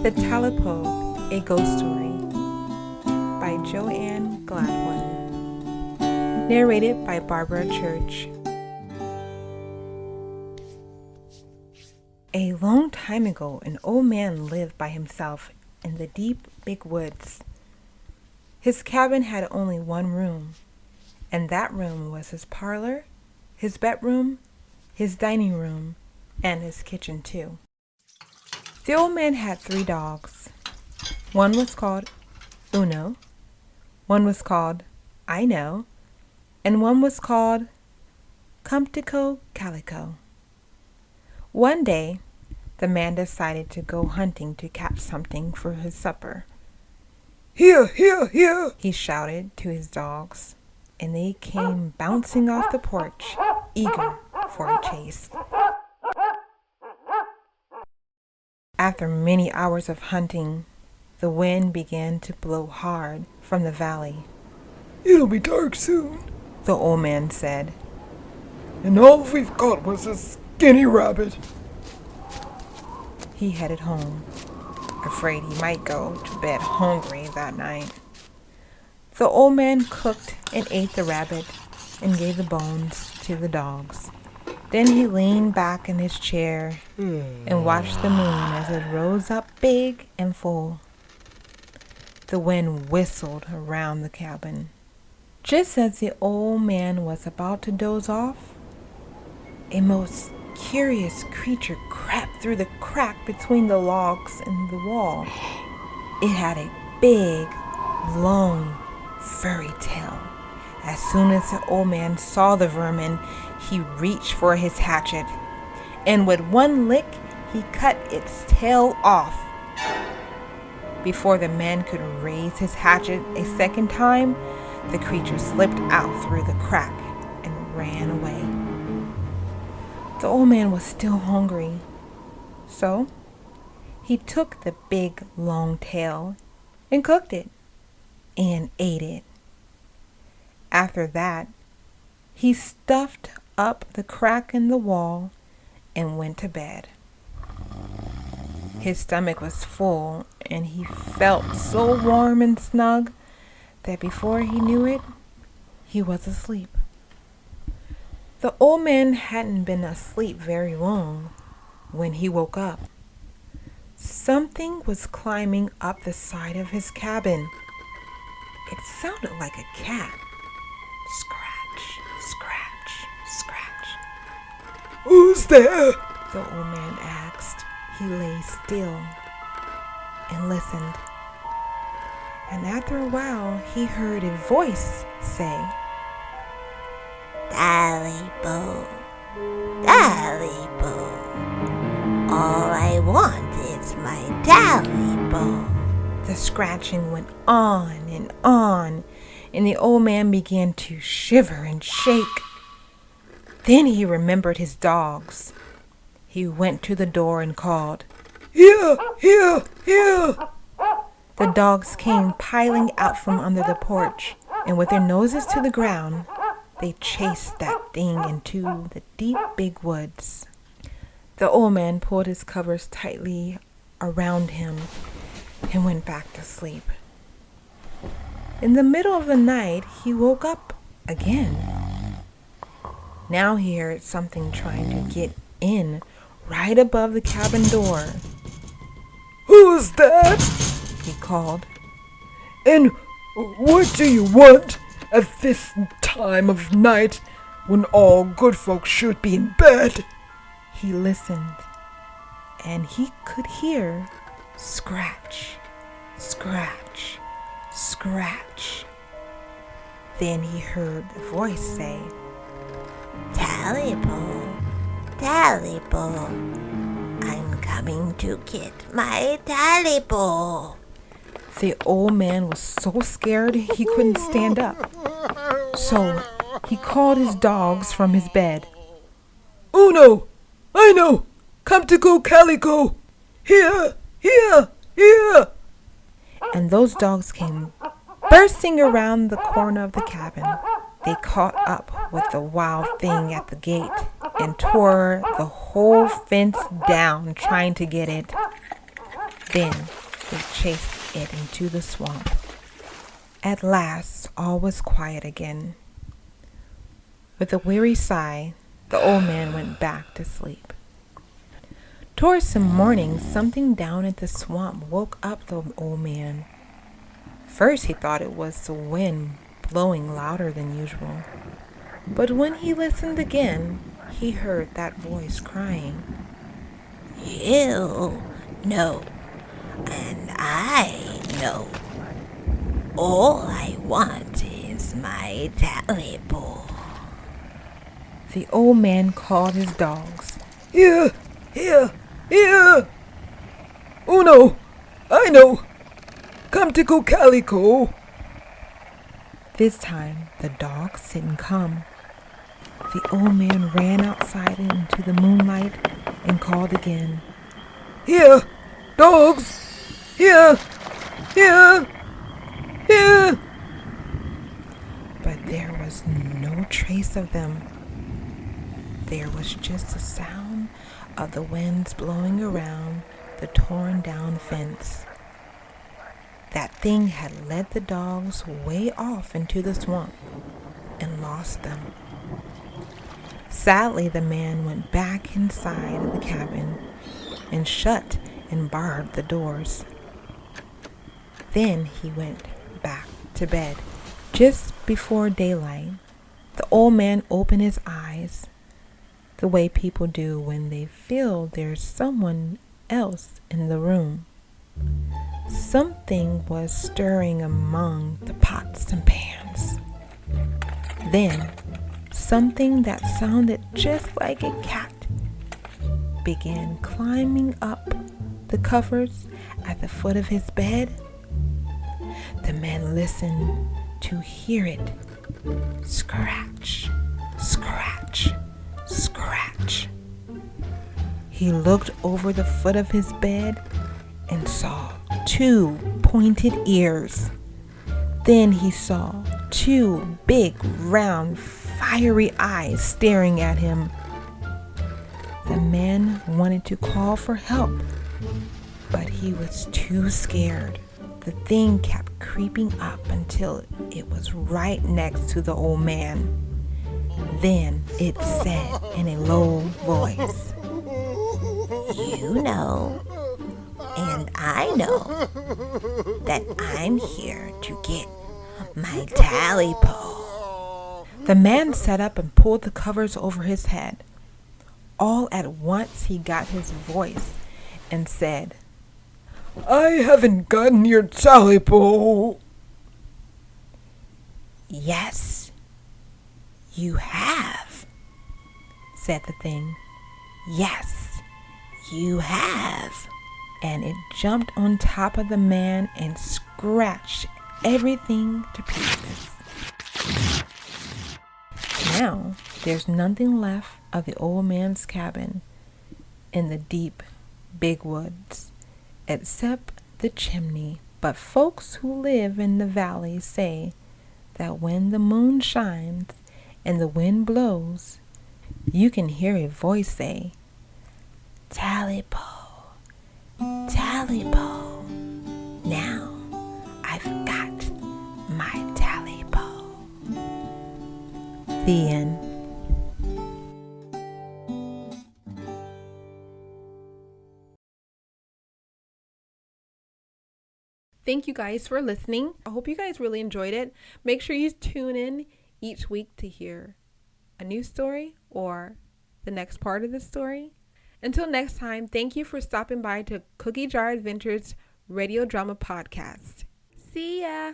The TAILYPO, A Ghost Story by Joanne Gladwin. Narrated by Barbara Church. A long time ago, an old man lived by himself in the deep, big woods. His cabin had only one room, and that room was his parlor, his bedroom, his dining room, and his kitchen too. The old man had 3 dogs. One was called Uno, one was called I Know, and one was called Calico. One day, the man decided to go hunting to catch something for his supper. "Here, here, here!" he shouted to his dogs, and they came bouncing off the porch, eager for a chase. After many hours of hunting, the wind began to blow hard from the valley. "It'll be dark soon," the old man said. "And all we've got was a skinny rabbit." He headed home, afraid he might go to bed hungry that night. The old man cooked and ate the rabbit and gave the bones to the dogs. Then he leaned back in his chair and watched the moon as it rose up big and full. The wind whistled around the cabin. Just as the old man was about to doze off, a most curious creature crept through the crack between the logs and the wall. It had a big, long, furry tail. As soon as the old man saw the vermin, he reached for his hatchet, and with one lick, he cut its tail off. Before the man could raise his hatchet a second time, the creature slipped out through the crack and ran away. The old man was still hungry, so he took the big, long tail and cooked it and ate it. After that, he stuffed up the crack in the wall and went to bed. His stomach was full, and he felt so warm and snug that before he knew it, he was asleep. The old man hadn't been asleep very long when he woke up. Something was climbing up the side of his cabin. It sounded like a cat. Scratch, scratch, scratch. "Who's there?" the old man asked. He lay still and listened. And after a while, he heard a voice say, "Dalli Bola, Dalli Bola. All I want is my Dalli Bola." The scratching went on, and the old man began to shiver and shake. Then he remembered his dogs. He went to the door and called, "Here, here, here!" The dogs came piling out from under the porch, and with their noses to the ground, they chased that thing into the deep, big woods. The old man pulled his covers tightly around him and went back to sleep. In the middle of the night, he woke up again. Now he heard something trying to get in right above the cabin door. "Who's that?" he called. "And what do you want at this time of night when all good folks should be in bed?" He listened, and he could hear scratch, scratch, scratch. Then he heard the voice say, "TAILYPO, TAILYPO. I'm coming to get my TAILYPO." The old man was so scared he couldn't stand up. So he called his dogs from his bed. "Uno, I Know, Calico. Here, here, here." And those dogs came bursting around the corner of the cabin. They caught up with the wild thing at the gate and tore the whole fence down trying to get it. Then they chased it into the swamp. At last, all was quiet again. With a weary sigh, the old man went back to sleep. Towards some morning, something down at the swamp woke up the old man. First he thought it was the wind blowing louder than usual. But when he listened again, he heard that voice crying, You know, and I know. All I want is my TAILYPO. The old man called his dogs. Here, here, here! Oh no, I know! Come to go calico! This time the dogs didn't come. The old man ran outside into the moonlight and called again. Here, dogs! Here, here, here! But there was no trace of them. There was just the sound of the winds blowing around the torn down fence. That thing had led the dogs way off into the swamp and lost them. Sadly, the man went back inside of the cabin and shut and barred the doors. Then he went back to bed. Just before daylight, the old man opened his eyes the way people do when they feel there's someone else in the room. Something was stirring among the pots and pans. Then, something that sounded just like a cat began climbing up the covers at the foot of his bed. The man listened to hear it scratch, scratch, scratch. He looked over the foot of his bed and saw 2 pointed ears. Then he saw 2 big, round, fiery eyes staring at him. The man wanted to call for help, but he was too scared. The thing kept creeping up until it was right next to the old man. Then it said in a low voice, You know, and I know that I'm here to get my TAILYPO. The man sat up and pulled the covers over his head. All at once he got his voice and said, I haven't gotten your TAILYPO. Yes, you have, said the thing. Yes, you have. And it jumped on top of the man and scratched everything to pieces. Now, there's nothing left of the old man's cabin in the deep, big woods, except the chimney. But folks who live in the valley say that when the moon shines and the wind blows, you can hear a voice say, TAILYPO, TAILYPO. Now I've got my TAILYPO. The end. Thank you guys for listening. I hope you guys really enjoyed it. Make sure you tune in each week to hear a new story or the next part of the story. Until next time, thank you for stopping by to Cookie Jar Adventures Radio Drama Podcast. See ya!